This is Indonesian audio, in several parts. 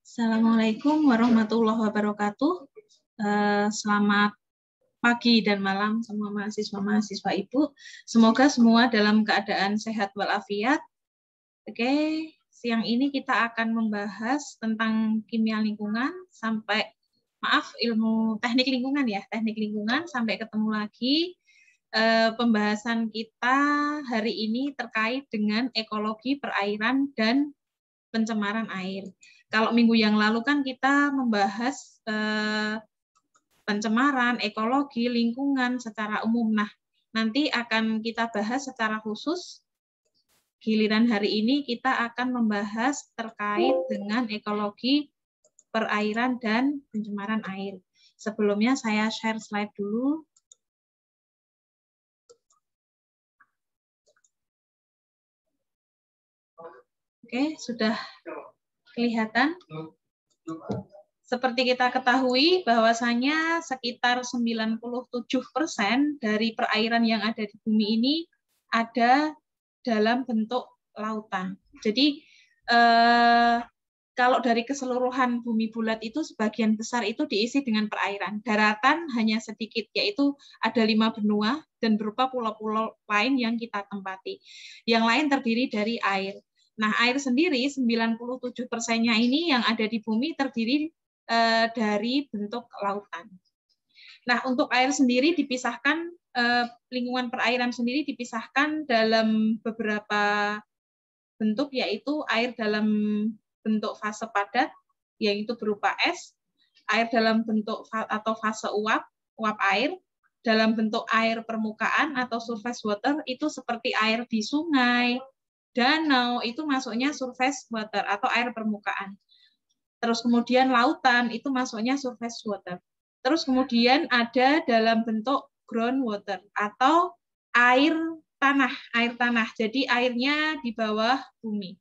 Assalamualaikum warahmatullahi wabarakatuh. Selamat pagi dan malam semua mahasiswa-mahasiswa Ibu. Semoga semua dalam keadaan sehat walafiat. Oke, siang ini kita akan membahas tentang kimia lingkungan ilmu teknik lingkungan ya, teknik lingkungan. Sampai ketemu lagi. Pembahasan kita hari ini terkait dengan ekologi perairan dan pencemaran air. Kalau minggu yang lalu kan kita membahas pencemaran, ekologi, lingkungan secara umum. Nah, nanti akan kita bahas secara khusus. Giliran hari ini kita akan membahas terkait dengan ekologi perairan dan pencemaran air. Sebelumnya saya share slide dulu. Oke, sudah kelihatan? Seperti kita ketahui bahwasanya sekitar 97% dari perairan yang ada di bumi ini ada dalam bentuk lautan. Jadi kalau dari keseluruhan bumi bulat itu sebagian besar itu diisi dengan perairan. Daratan hanya sedikit, yaitu ada 5 benua dan berupa pulau-pulau lain yang kita tempati. Yang lain terdiri dari air. Nah, air sendiri 97%-nya ini yang ada di bumi terdiri dari bentuk lautan. Nah, untuk air sendiri dipisahkan, lingkungan perairan sendiri dipisahkan dalam beberapa bentuk, yaitu air dalam bentuk fase padat, yaitu berupa es, air dalam bentuk atau fase uap air, dalam bentuk air permukaan atau surface water, itu seperti air di sungai, danau, itu masuknya surface water atau air permukaan. Terus kemudian lautan itu masuknya surface water. Terus kemudian ada dalam bentuk groundwater atau air tanah. Jadi airnya di bawah bumi.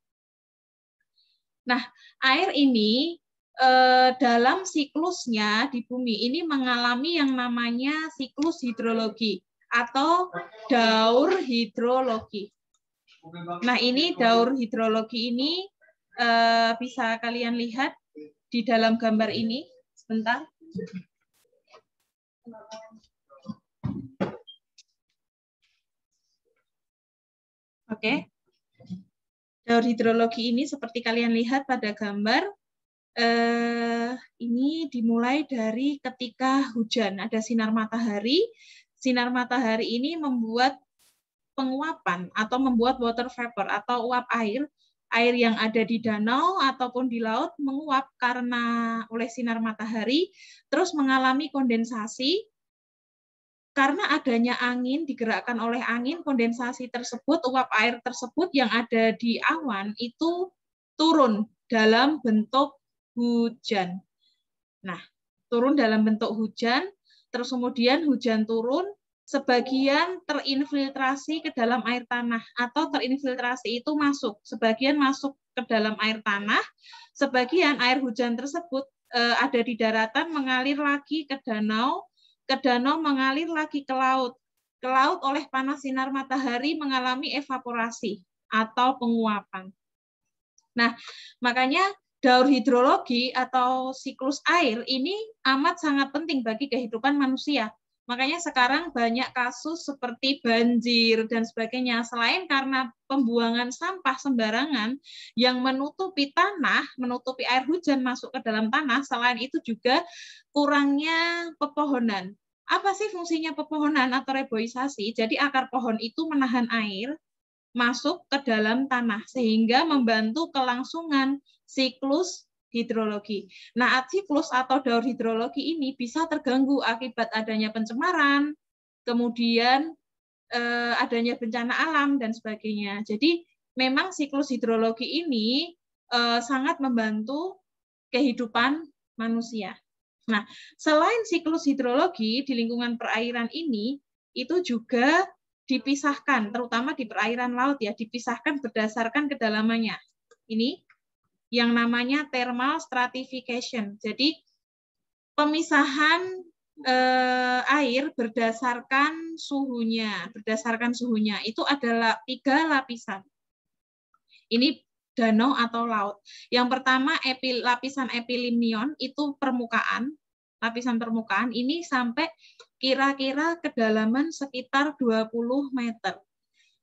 Nah, air ini dalam siklusnya di bumi ini mengalami yang namanya siklus hidrologi atau daur hidrologi. Nah, ini daur hidrologi ini bisa kalian lihat di dalam gambar ini. Sebentar. Oke. Daur hidrologi ini seperti kalian lihat pada gambar, ini dimulai dari ketika hujan, ada sinar matahari. Sinar matahari ini membuat penguapan atau membuat water vapor atau uap air yang ada di danau ataupun di laut menguap karena oleh sinar matahari, terus mengalami kondensasi. Karena adanya angin, digerakkan oleh angin, kondensasi tersebut, uap air tersebut yang ada di awan itu turun dalam bentuk hujan. Nah, turun dalam bentuk hujan, terus kemudian hujan turun, sebagian terinfiltrasi ke dalam air tanah, atau terinfiltrasi itu masuk, sebagian masuk ke dalam air tanah, sebagian air hujan tersebut ada di daratan mengalir lagi ke danau mengalir lagi ke laut oleh panas sinar matahari mengalami evaporasi atau penguapan. Nah, makanya daur hidrologi atau siklus air ini amat sangat penting bagi kehidupan manusia. Makanya sekarang banyak kasus seperti banjir dan sebagainya. Selain karena pembuangan sampah sembarangan yang menutupi tanah, menutupi air hujan masuk ke dalam tanah, selain itu juga kurangnya pepohonan. Apa sih fungsinya pepohonan atau reboisasi? Jadi akar pohon itu menahan air masuk ke dalam tanah sehingga membantu kelangsungan siklus hidrologi. Nah, siklus atau daur hidrologi ini bisa terganggu akibat adanya pencemaran, kemudian adanya bencana alam dan sebagainya. Jadi memang siklus hidrologi ini sangat membantu kehidupan manusia. Nah, selain siklus hidrologi di lingkungan perairan ini, itu juga dipisahkan, terutama di perairan laut ya, dipisahkan berdasarkan kedalamannya. Ini yang namanya thermal stratification. Jadi pemisahan air berdasarkan suhunya. Itu adalah 3 lapisan. Ini danau atau laut. Yang pertama lapisan epilimnion itu permukaan, lapisan permukaan ini sampai kira-kira kedalaman sekitar 20 meter.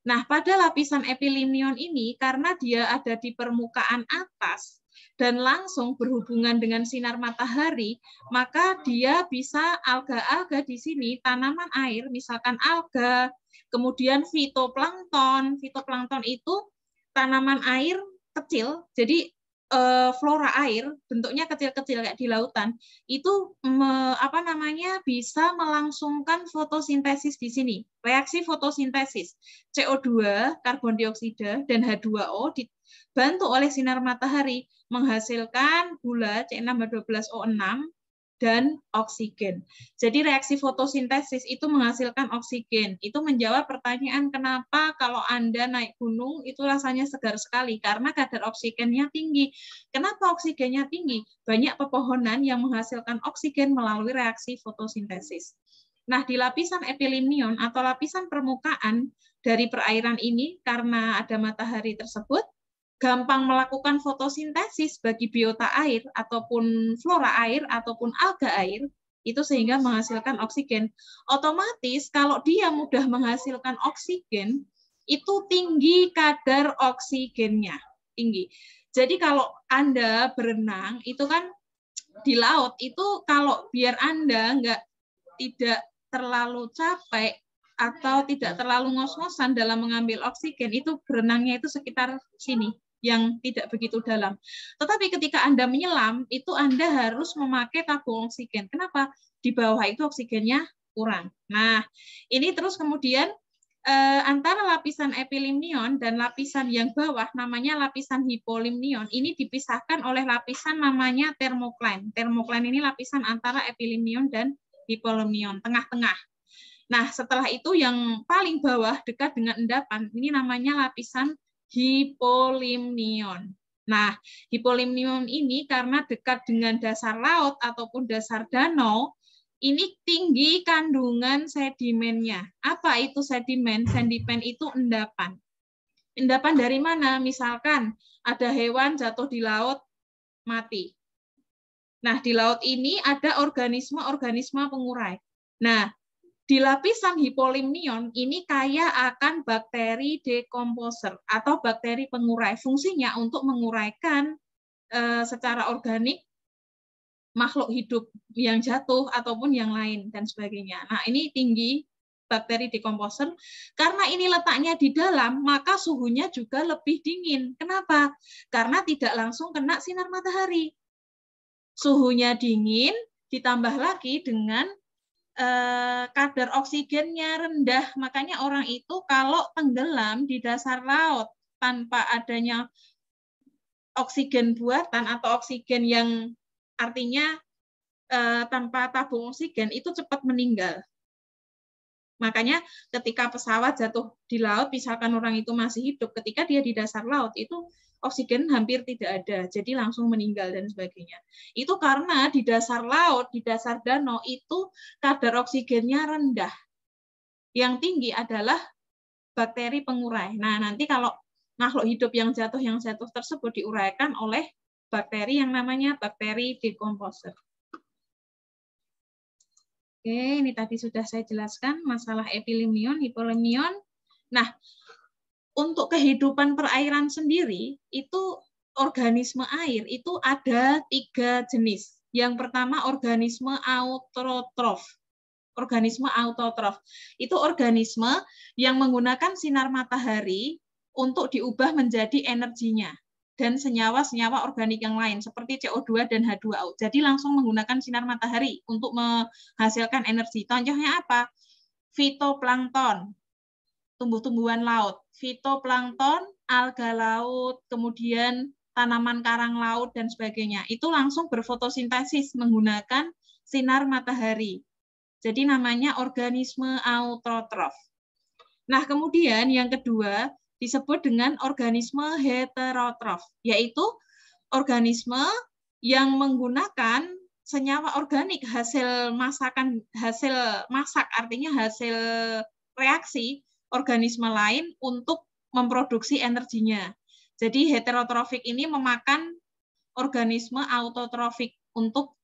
Nah, pada lapisan epilimnion ini karena dia ada di permukaan atas dan langsung berhubungan dengan sinar matahari, maka dia bisa alga-alga di sini, tanaman air, misalkan alga, kemudian fitoplankton. Fitoplankton itu tanaman air kecil, jadi flora air bentuknya kecil-kecil kayak di lautan itu bisa melangsungkan fotosintesis di sini, reaksi fotosintesis CO2 karbon dioksida dan H2O dibantu oleh sinar matahari menghasilkan gula C6H12O6 dan oksigen. Jadi reaksi fotosintesis itu menghasilkan oksigen. Itu menjawab pertanyaan kenapa kalau Anda naik gunung itu rasanya segar sekali, karena kadar oksigennya tinggi. Kenapa oksigennya tinggi? Banyak pepohonan yang menghasilkan oksigen melalui reaksi fotosintesis. Nah, di lapisan epilimnion atau lapisan permukaan dari perairan ini, karena ada matahari tersebut, gampang melakukan fotosintesis bagi biota air ataupun flora air ataupun alga air, itu sehingga menghasilkan oksigen. Otomatis kalau dia mudah menghasilkan oksigen, itu tinggi kadar oksigennya, tinggi. Jadi kalau Anda berenang, itu kan di laut, itu kalau biar Anda tidak terlalu capek atau tidak terlalu ngos-ngosan dalam mengambil oksigen, itu berenangnya itu sekitar sini, yang tidak begitu dalam. Tetapi ketika Anda menyelam, itu Anda harus memakai tabung oksigen. Kenapa? Di bawah itu oksigennya kurang. Nah, ini terus kemudian antara lapisan epilimnion dan lapisan yang bawah, namanya lapisan hipolimnion, ini dipisahkan oleh lapisan namanya thermocline. Thermocline ini lapisan antara epilimnion dan hipolimnion, tengah-tengah. Nah, setelah itu yang paling bawah dekat dengan endapan, ini namanya lapisan hipolimnion. Nah, hipolimnion ini karena dekat dengan dasar laut ataupun dasar danau, ini tinggi kandungan sedimennya. Apa itu sedimen? Sedimen itu endapan. Endapan dari mana? Misalkan ada hewan jatuh di laut, mati. Nah, di laut ini ada organisme-organisme pengurai. Nah, di lapisan hipolimnion ini kaya akan bakteri dekomposer atau bakteri pengurai. Fungsinya untuk menguraikan secara organik makhluk hidup yang jatuh ataupun yang lain dan sebagainya. Nah, ini tinggi bakteri dekomposer. Karena ini letaknya di dalam, maka suhunya juga lebih dingin. Kenapa? Karena tidak langsung kena sinar matahari. Suhunya dingin, ditambah lagi dengan kadar oksigennya rendah, makanya orang itu kalau tenggelam di dasar laut tanpa adanya oksigen buatan atau oksigen yang artinya tanpa tabung oksigen itu cepat meninggal. Makanya ketika pesawat jatuh di laut, misalkan orang itu masih hidup, ketika dia di dasar laut itu oksigen hampir tidak ada, jadi langsung meninggal dan sebagainya. Itu karena di dasar laut, di dasar danau itu kadar oksigennya rendah. Yang tinggi adalah bakteri pengurai. Nah, nanti kalau makhluk hidup yang jatuh tersebut diuraikan oleh bakteri yang namanya bakteri dekomposer. Oke, ini tadi sudah saya jelaskan masalah epilimnion, hipolimnion. Nah, untuk kehidupan perairan sendiri, itu organisme air itu ada 3 jenis. Yang pertama organisme autotrof. Organisme autotrof. Itu organisme yang menggunakan sinar matahari untuk diubah menjadi energinya. Dan senyawa-senyawa organik yang lain, seperti CO2 dan H2O. Jadi langsung menggunakan sinar matahari untuk menghasilkan energi. Contohnya apa? Fitoplankton, tumbuh-tumbuhan laut, fitoplankton, alga laut, kemudian tanaman karang laut, dan sebagainya. Itu langsung berfotosintesis menggunakan sinar matahari. Jadi namanya organisme autotrof. Nah, kemudian yang kedua disebut dengan organisme heterotrof, yaitu organisme yang menggunakan senyawa organik hasil masak, artinya hasil reaksi organisme lain untuk memproduksi energinya. Jadi heterotrofik ini memakan organisme autotrofik untuk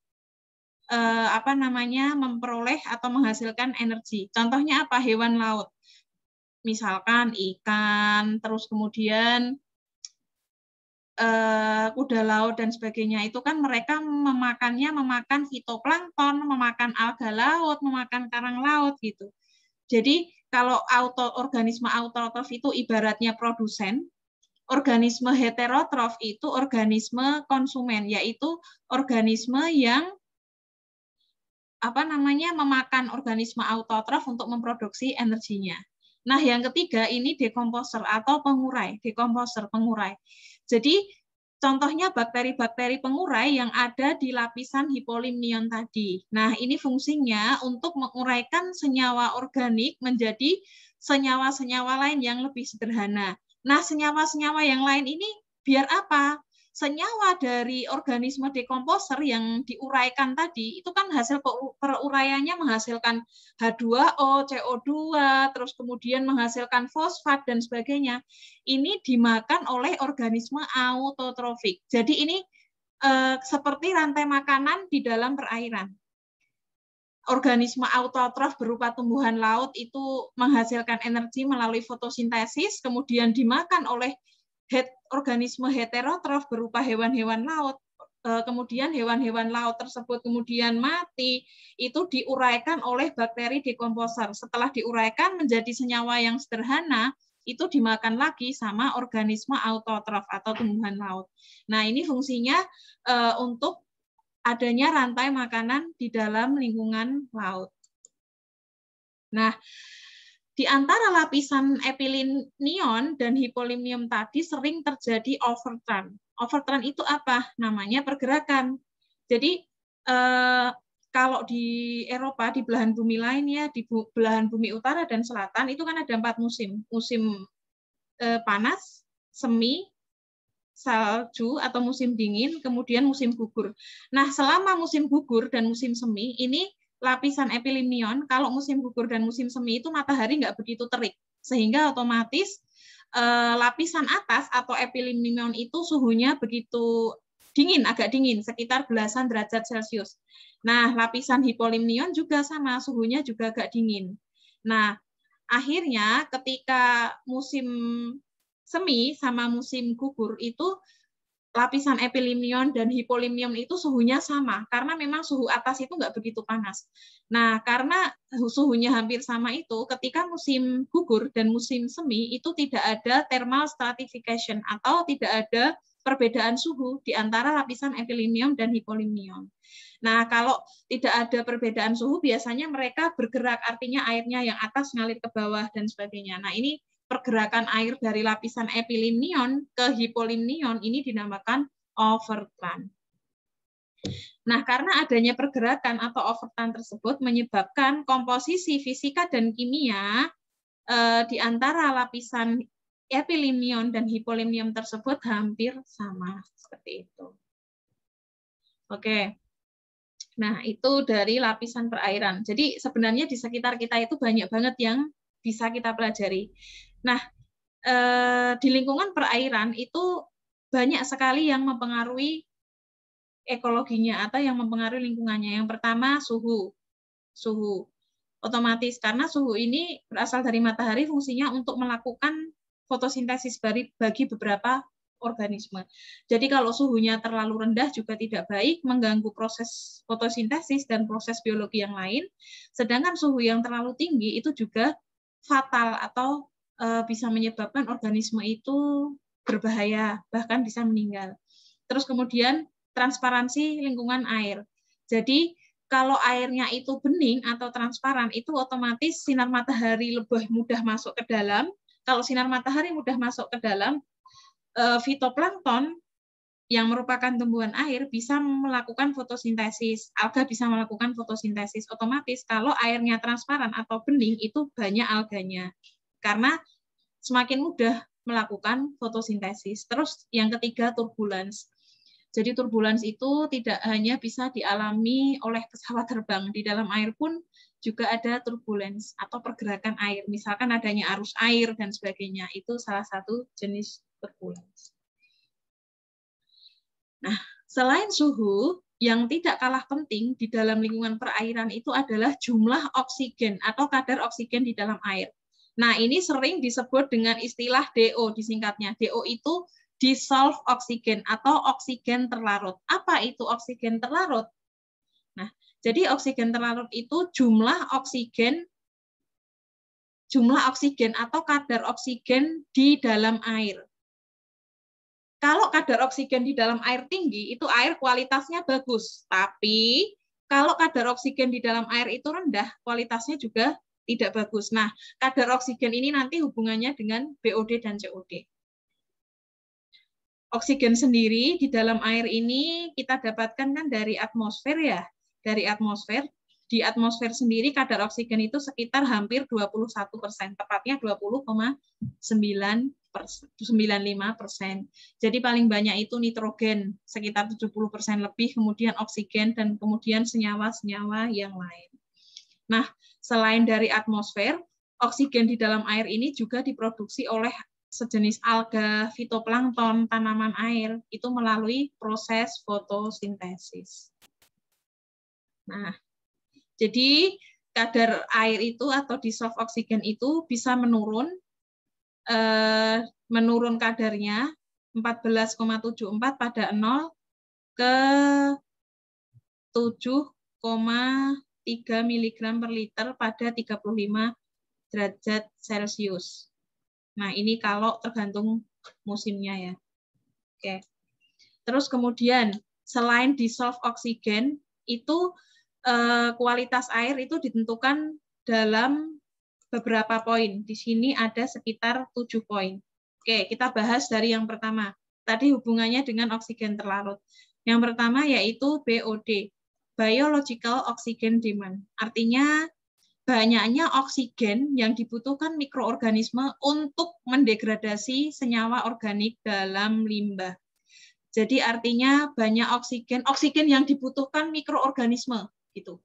memperoleh atau menghasilkan energi. Contohnya apa? Hewan laut. Misalkan ikan, terus kemudian kuda laut dan sebagainya. Itu kan mereka memakan fitoplankton, memakan alga laut, memakan karang laut gitu. Jadi kalau organisme autotrof itu ibaratnya produsen, organisme heterotrof itu organisme konsumen, yaitu organisme yang memakan organisme autotrof untuk memproduksi energinya. Nah, yang ketiga ini dekomposer atau pengurai, pengurai. Jadi contohnya bakteri-bakteri pengurai yang ada di lapisan hipolimnion tadi. Nah, ini fungsinya untuk menguraikan senyawa organik menjadi senyawa-senyawa lain yang lebih sederhana. Nah, senyawa-senyawa yang lain ini biar apa? Senyawa dari organisme dekomposer yang diuraikan tadi, itu kan hasil peruraiannya menghasilkan H2O, CO2, terus kemudian menghasilkan fosfat dan sebagainya. Ini dimakan oleh organisme autotrofik. Jadi ini seperti rantai makanan di dalam perairan. Organisme autotrof berupa tumbuhan laut itu menghasilkan energi melalui fotosintesis, kemudian dimakan oleh organisme heterotrof berupa hewan-hewan laut, kemudian hewan-hewan laut tersebut kemudian mati, itu diuraikan oleh bakteri dekomposer. Setelah diuraikan menjadi senyawa yang sederhana, itu dimakan lagi sama organisme autotrof atau tumbuhan laut. Nah, ini fungsinya untuk adanya rantai makanan di dalam lingkungan laut. Nah, di antara lapisan epilinion dan hipolimnium tadi sering terjadi overturn. Overturn itu apa? Namanya pergerakan. Jadi kalau di Eropa, di belahan bumi lain ya, di belahan bumi utara dan selatan itu kan ada 4 musim. Musim panas, semi, salju atau musim dingin, kemudian musim gugur. Nah, selama musim gugur dan musim semi ini lapisan epilinion, kalau musim gugur dan musim semi itu matahari nggak begitu terik, sehingga otomatis lapisan atas atau epilinion itu suhunya begitu dingin, agak dingin, sekitar belasan derajat Celcius. Nah, lapisan hipolimnion juga sama, suhunya juga agak dingin. Nah, akhirnya ketika musim semi sama musim gugur itu lapisan epilinion dan hipolimnion itu suhunya sama, karena memang suhu atas itu nggak begitu panas. Nah, karena suhunya hampir sama itu, ketika musim gugur dan musim semi itu tidak ada thermal stratification atau tidak ada perbedaan suhu di antara lapisan epilinion dan hipolimnion. Nah, kalau tidak ada perbedaan suhu, biasanya mereka bergerak, artinya airnya yang atas ngalir ke bawah dan sebagainya. Nah, ini pergerakan air dari lapisan epilinion ke hipolimnion ini dinamakan overturn. Nah, karena adanya pergerakan atau overturn tersebut menyebabkan komposisi fisika dan kimia di antara lapisan epilinion dan hipolimnion tersebut hampir sama seperti itu. Oke. Nah, itu dari lapisan perairan. Jadi sebenarnya di sekitar kita itu banyak banget yang bisa kita pelajari. Nah, di lingkungan perairan itu banyak sekali yang mempengaruhi ekologinya atau yang mempengaruhi lingkungannya. Yang pertama suhu. Otomatis karena suhu ini berasal dari matahari, fungsinya untuk melakukan fotosintesis bagi beberapa organisme. Jadi kalau suhunya terlalu rendah juga tidak baik, mengganggu proses fotosintesis dan proses biologi yang lain. Sedangkan suhu yang terlalu tinggi itu juga fatal atau bisa menyebabkan organisme itu berbahaya, bahkan bisa meninggal. Terus kemudian transparansi lingkungan air. Jadi kalau airnya itu bening atau transparan, itu otomatis sinar matahari lebih mudah masuk ke dalam. Kalau sinar matahari mudah masuk ke dalam, fitoplankton yang merupakan tumbuhan air bisa melakukan fotosintesis. Alga bisa melakukan fotosintesis. Otomatis kalau airnya transparan atau bening, itu banyak alganya. Karena semakin mudah melakukan fotosintesis. Terus yang ketiga, turbulence. Jadi turbulence itu tidak hanya bisa dialami oleh pesawat terbang, di dalam air pun juga ada turbulence atau pergerakan air. Misalkan adanya arus air dan sebagainya, itu salah satu jenis turbulence. Nah, selain suhu, yang tidak kalah penting di dalam lingkungan perairan itu adalah jumlah oksigen atau kadar oksigen di dalam air. Nah, ini sering disebut dengan istilah DO disingkatnya. DO itu dissolved oxygen atau oksigen terlarut. Apa itu oksigen terlarut? Nah, jadi oksigen terlarut itu jumlah oksigen atau kadar oksigen di dalam air. Kalau kadar oksigen di dalam air tinggi, itu air kualitasnya bagus. Tapi kalau kadar oksigen di dalam air itu rendah, kualitasnya juga tidak bagus. Nah, kadar oksigen ini nanti hubungannya dengan BOD dan COD. Oksigen sendiri di dalam air ini kita dapatkan kan dari atmosfer ya. Dari atmosfer. Di atmosfer sendiri kadar oksigen itu sekitar hampir 21%, tepatnya 20,95%. Jadi paling banyak itu nitrogen, sekitar 70% lebih, kemudian oksigen, dan kemudian senyawa-senyawa yang lain. Nah, selain dari atmosfer, oksigen di dalam air ini juga diproduksi oleh sejenis alga, fitoplankton, tanaman air, itu melalui proses fotosintesis. Nah, jadi kadar air itu atau dissolved oksigen itu bisa menurun kadarnya 14,74 pada 0 ke 7,3 mg per liter pada 35 derajat Celcius. Nah, ini kalau tergantung musimnya ya. Oke. Terus kemudian selain dissolved oksigen itu kualitas air itu ditentukan dalam beberapa poin. Di sini ada sekitar 7 poin. Oke, kita bahas dari yang pertama. Tadi hubungannya dengan oksigen terlarut. Yang pertama yaitu BOD, Biological Oxygen Demand. Artinya banyaknya oksigen yang dibutuhkan mikroorganisme untuk mendegradasi senyawa organik dalam limbah. Jadi artinya banyak oksigen yang dibutuhkan mikroorganisme gitu.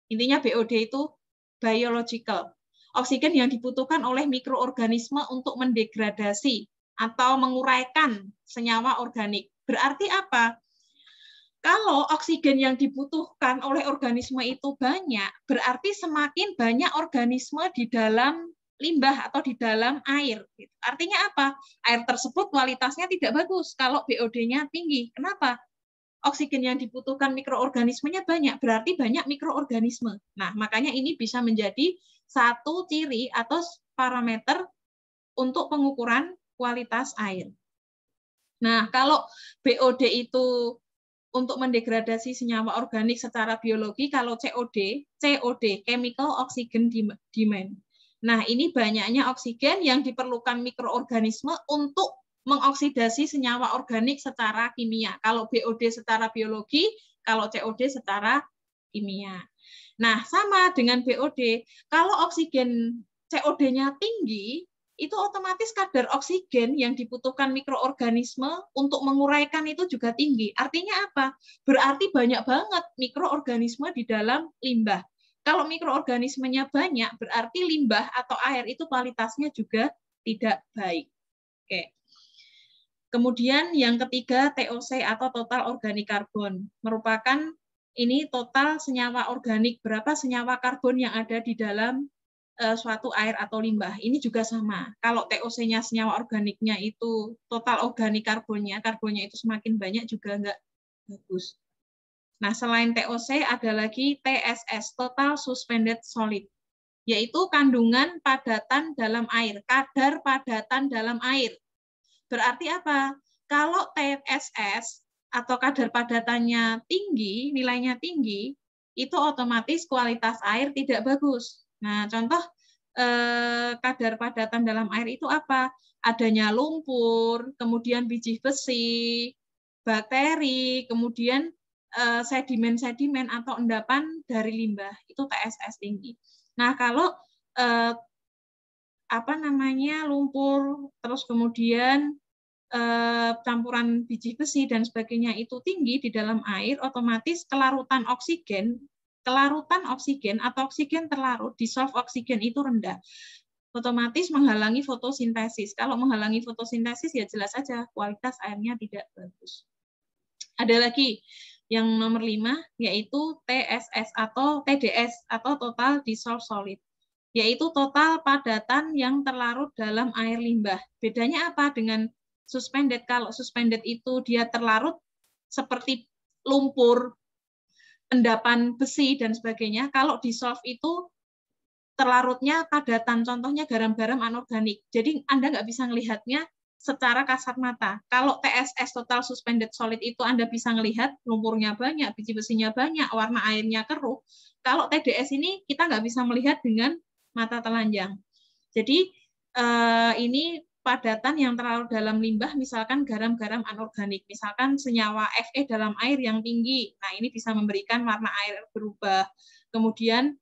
Intinya BOD itu biological. Oksigen yang dibutuhkan oleh mikroorganisme untuk mendegradasi atau menguraikan senyawa organik. Berarti apa? Kalau oksigen yang dibutuhkan oleh organisme itu banyak, berarti semakin banyak organisme di dalam limbah atau di dalam air. Artinya apa? Air tersebut kualitasnya tidak bagus kalau BOD-nya tinggi. Kenapa? Oksigen yang dibutuhkan mikroorganismenya banyak, berarti banyak mikroorganisme. Nah, makanya ini bisa menjadi satu ciri atau parameter untuk pengukuran kualitas air. Nah, kalau BOD itu untuk mendegradasi senyawa organik secara biologi, kalau COD, Chemical Oxygen Demand. Nah, ini banyaknya oksigen yang diperlukan mikroorganisme untuk mengoksidasi senyawa organik secara kimia. Kalau BOD secara biologi, kalau COD secara kimia. Nah, sama dengan BOD, kalau oksigen COD-nya tinggi, itu otomatis kadar oksigen yang dibutuhkan mikroorganisme untuk menguraikan itu juga tinggi. Artinya apa? Berarti banyak banget mikroorganisme di dalam limbah. Kalau mikroorganismenya banyak, berarti limbah atau air itu kualitasnya juga tidak baik. Oke. Kemudian yang ketiga, TOC atau total organic carbon. Merupakan ini total senyawa organik, berapa senyawa karbon yang ada di dalam suatu air atau limbah. Ini juga sama. Kalau TOC-nya senyawa organiknya itu total organik karbonnya itu semakin banyak juga enggak bagus. Nah, selain TOC ada lagi TSS, total suspended solid, yaitu kandungan padatan dalam air, kadar padatan dalam air. Berarti apa? Kalau TSS atau kadar padatannya tinggi, nilainya tinggi, itu otomatis kualitas air tidak bagus. Nah, contoh kadar padatan dalam air itu apa? Adanya lumpur, kemudian biji besi, bakteri, kemudian sedimen-sedimen atau endapan dari limbah, itu TSS tinggi. Nah, kalau lumpur, terus kemudian campuran biji besi dan sebagainya itu tinggi di dalam air, otomatis kelarutan oksigen atau oksigen terlarut, dissolved oksigen itu rendah. Otomatis menghalangi fotosintesis. Kalau menghalangi fotosintesis ya jelas saja kualitas airnya tidak bagus. Ada lagi yang nomor 5, yaitu TSS atau TDS atau Total Dissolved Solid, yaitu total padatan yang terlarut dalam air limbah. Bedanya apa dengan suspended? Kalau suspended itu dia terlarut seperti lumpur, endapan besi, dan sebagainya. Kalau dissolve itu terlarutnya padatan, contohnya garam-garam anorganik. Jadi Anda nggak bisa melihatnya secara kasat mata. Kalau TSS, Total Suspended Solid, itu Anda bisa melihat lumpurnya banyak, biji besinya banyak, warna airnya keruh. Kalau TDS ini kita nggak bisa melihat dengan mata telanjang. Jadi ini padatan yang terlarut dalam limbah, misalkan garam-garam anorganik, misalkan senyawa Fe dalam air yang tinggi. Nah, ini bisa memberikan warna air berubah. Kemudian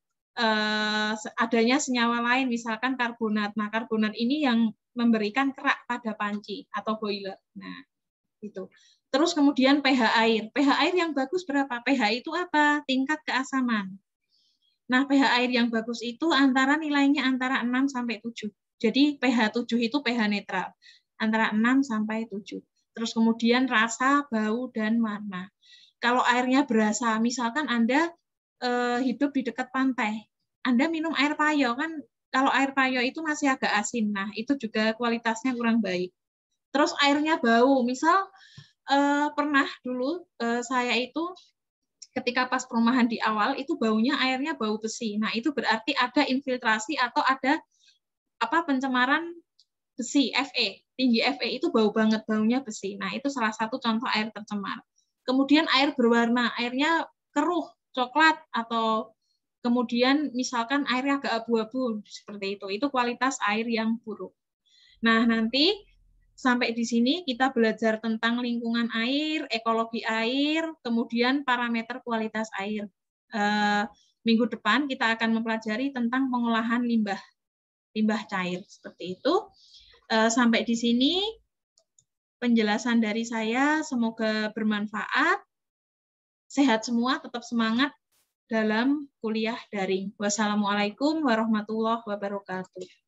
adanya senyawa lain, misalkan karbonat. Nah, karbonat ini yang memberikan kerak pada panci atau boiler. Nah, itu. Terus kemudian pH air. pH air yang bagus berapa? pH itu apa? Tingkat keasaman. Nah, pH air yang bagus itu nilainya antara 6 sampai 7. Jadi pH 7 itu pH netral, antara 6 sampai 7. Terus kemudian rasa, bau, dan warna. Kalau airnya berasa, misalkan Anda hidup di dekat pantai, Anda minum air payo, kan kalau air payo itu masih agak asin, nah itu juga kualitasnya kurang baik. Terus airnya bau, misal pernah dulu saya itu ketika pas perumahan di awal itu baunya airnya bau besi. Nah, itu berarti ada infiltrasi atau ada pencemaran besi, Fe. Tinggi Fe itu bau banget, baunya besi. Nah, itu salah satu contoh air tercemar. Kemudian air berwarna, airnya keruh, coklat, atau kemudian misalkan airnya agak abu-abu, seperti itu. Itu kualitas air yang buruk. Nah, nanti sampai di sini kita belajar tentang lingkungan air, ekologi air, kemudian parameter kualitas air. Minggu depan kita akan mempelajari tentang pengolahan limbah cair, seperti itu. Sampai di sini penjelasan dari saya, semoga bermanfaat. Sehat semua, tetap semangat dalam kuliah daring. Wassalamualaikum warahmatullahi wabarakatuh.